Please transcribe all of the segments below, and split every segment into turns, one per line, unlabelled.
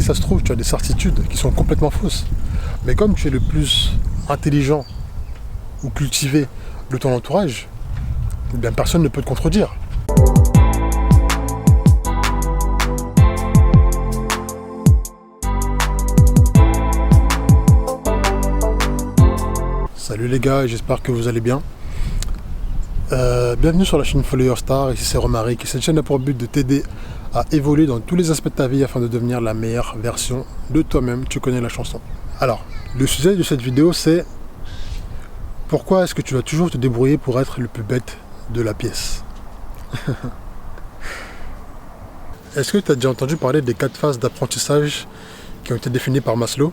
ça se trouve, tu as des certitudes qui sont complètement fausses. Mais comme tu es le plus intelligent ou cultivé de ton entourage, eh bien personne ne peut te contredire. Salut les gars, j'espère que vous allez bien. Bienvenue sur la chaîne Follower Star, ici c'est Romaric et cette chaîne a pour but de t'aider à évoluer dans tous les aspects de ta vie afin de devenir la meilleure version de toi-même. Tu connais la chanson. Alors, le sujet de cette vidéo c'est pourquoi est-ce que tu vas toujours te débrouiller pour être le plus bête de la pièce. Est-ce que tu as déjà entendu parler des 4 phases d'apprentissage qui ont été définies par Maslow?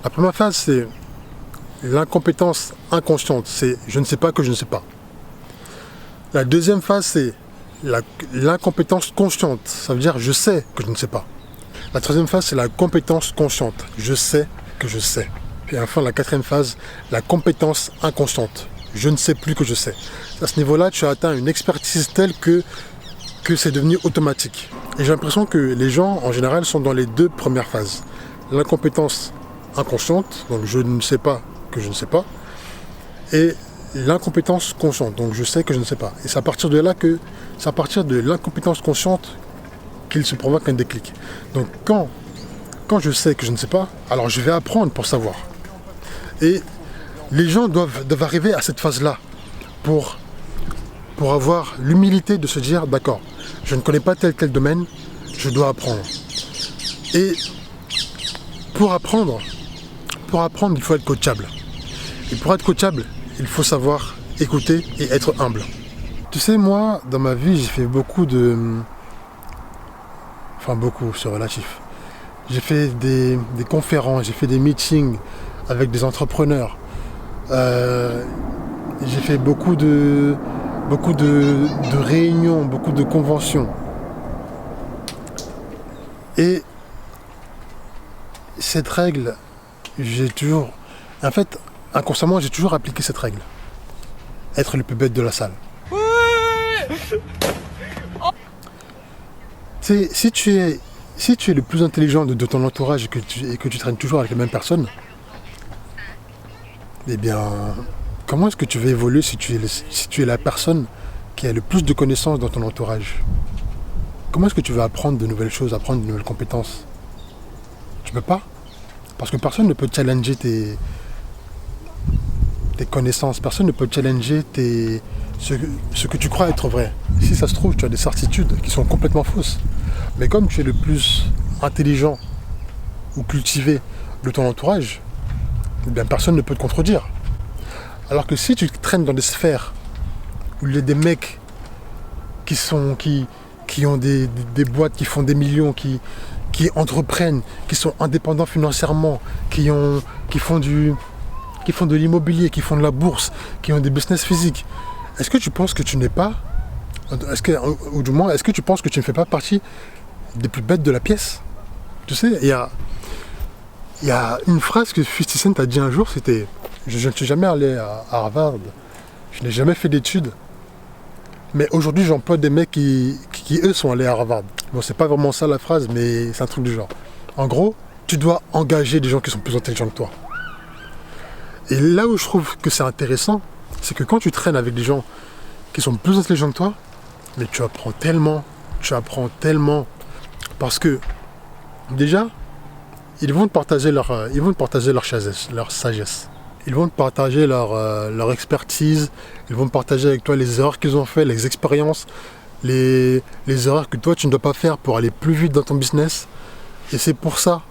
La première phase c'est l'incompétence inconsciente, c'est je ne sais pas que je ne sais pas. La deuxième phase c'est l'incompétence consciente, ça veut dire je sais que je ne sais pas. La troisième phase c'est la compétence consciente, je sais que je sais. Et enfin la quatrième phase, la compétence inconsciente, je ne sais plus que je sais. À ce niveau-là, tu as atteint une expertise telle que c'est devenu automatique. Et j'ai l'impression que les gens en général sont dans les deux premières phases. L'incompétence inconsciente, donc je ne sais pas que je ne sais pas, et l'incompétence consciente, donc je sais que je ne sais pas. Et c'est à partir de là que, c'est à partir de l'incompétence consciente qu'il se provoque un déclic. Donc quand je sais que je ne sais pas, alors je vais apprendre pour savoir. Et les gens doivent arriver à cette phase-là pour avoir l'humilité de se dire d'accord, je ne connais pas tel domaine, je dois apprendre. Et pour apprendre, il faut être coachable. Et pour être coachable, il faut savoir écouter et être humble. Tu sais, moi, dans ma vie, j'ai fait beaucoup de... Enfin, beaucoup, c'est relatif. J'ai fait des conférences, j'ai fait des meetings avec des entrepreneurs. J'ai fait beaucoup de réunions, beaucoup de conventions. Et cette règle, inconsciemment, j'ai toujours appliqué cette règle. Être le plus bête de la salle. Si tu es le plus intelligent de ton entourage et que tu traînes toujours avec les mêmes personnes, eh bien, comment est-ce que tu vas évoluer si tu es la personne qui a le plus de connaissances dans ton entourage? Comment est-ce que tu vas apprendre de nouvelles choses, apprendre de nouvelles compétences? Tu peux pas. Parce que personne ne peut challenger tes connaissances, personne ne peut challenger ce que tu crois être vrai. Si ça se trouve, tu as des certitudes qui sont complètement fausses. Mais comme tu es le plus intelligent ou cultivé de ton entourage, eh bien personne ne peut te contredire. Alors que si tu traînes dans des sphères où il y a des mecs qui ont des boîtes, qui font des millions, qui entreprennent, qui sont indépendants financièrement, qui font de l'immobilier, qui font de la bourse, qui ont des business physiques, est-ce que tu penses que tu n'es pas, ou du moins, est-ce que tu penses que tu ne fais pas partie des plus bêtes de la pièce? Tu sais, il y a une phrase que 50 Cent a dit un jour, c'était « Je ne suis jamais allé à Harvard, je n'ai jamais fait d'études, mais aujourd'hui j'emploie des mecs qui eux sont allés à Harvard. » Bon, c'est pas vraiment ça la phrase, mais c'est un truc du genre. En gros, tu dois engager des gens qui sont plus intelligents que toi. Et là où je trouve que c'est intéressant, c'est que quand tu traînes avec des gens qui sont plus intelligents que toi, mais tu apprends tellement, parce que déjà, ils vont te partager leur sagesse. Ils vont te partager leur expertise, ils vont te partager avec toi les erreurs qu'ils ont fait, les expériences, les erreurs que toi tu ne dois pas faire pour aller plus vite dans ton business. Et c'est pour ça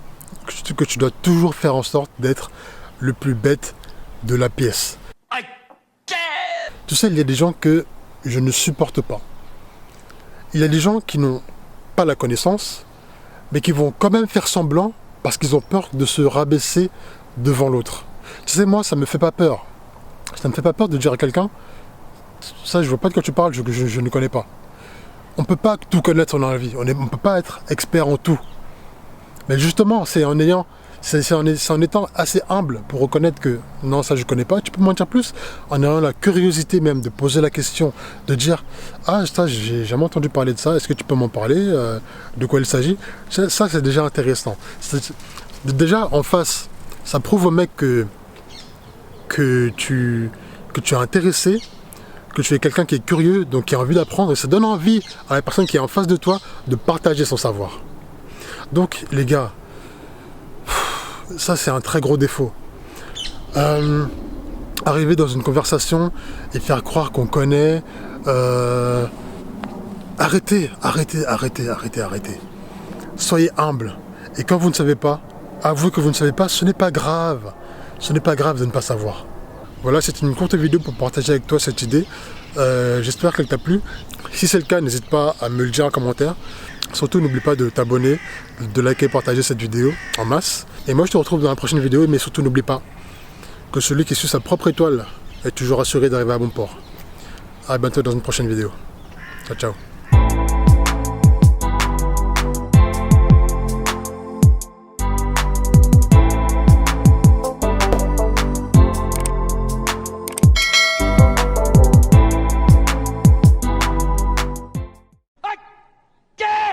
que tu dois toujours faire en sorte d'être le plus bête de la pièce. Tu sais, il y a des gens que je ne supporte pas. Il y a des gens qui n'ont pas la connaissance, mais qui vont quand même faire semblant parce qu'ils ont peur de se rabaisser devant l'autre. Tu sais, moi, ça me fait pas peur. Ça me fait pas peur de dire à quelqu'un, ça, je vois pas de quoi tu parles, je ne connais pas. On peut pas tout connaître dans la vie. On peut pas être expert en tout. Mais justement, c'est en ayant C'est en étant assez humble pour reconnaître que non, ça je connais pas, tu peux m'en dire plus, en ayant la curiosité même de poser la question, de dire ah ça j'ai jamais entendu parler de ça, est-ce que tu peux m'en parler, de quoi il s'agit. Ça c'est déjà intéressant. Déjà en face, ça prouve au mec que tu es intéressé, que tu es quelqu'un qui est curieux, donc qui a envie d'apprendre, et ça donne envie à la personne qui est en face de toi de partager son savoir. Donc les gars, ça c'est un très gros défaut. Arriver dans une conversation et faire croire qu'on connaît, arrêtez. Soyez humble. Et quand vous ne savez pas, avouez que vous ne savez pas, ce n'est pas grave. Ce n'est pas grave de ne pas savoir. Voilà, c'est une courte vidéo pour partager avec toi cette idée. J'espère qu'elle t'a plu. Si c'est le cas, n'hésite pas à me le dire en commentaire. Surtout, n'oublie pas de t'abonner, de liker et partager cette vidéo en masse. Et moi, je te retrouve dans la prochaine vidéo, mais surtout, n'oublie pas que celui qui suit sa propre étoile est toujours assuré d'arriver à bon port. À bientôt dans une prochaine vidéo. Ciao, ciao.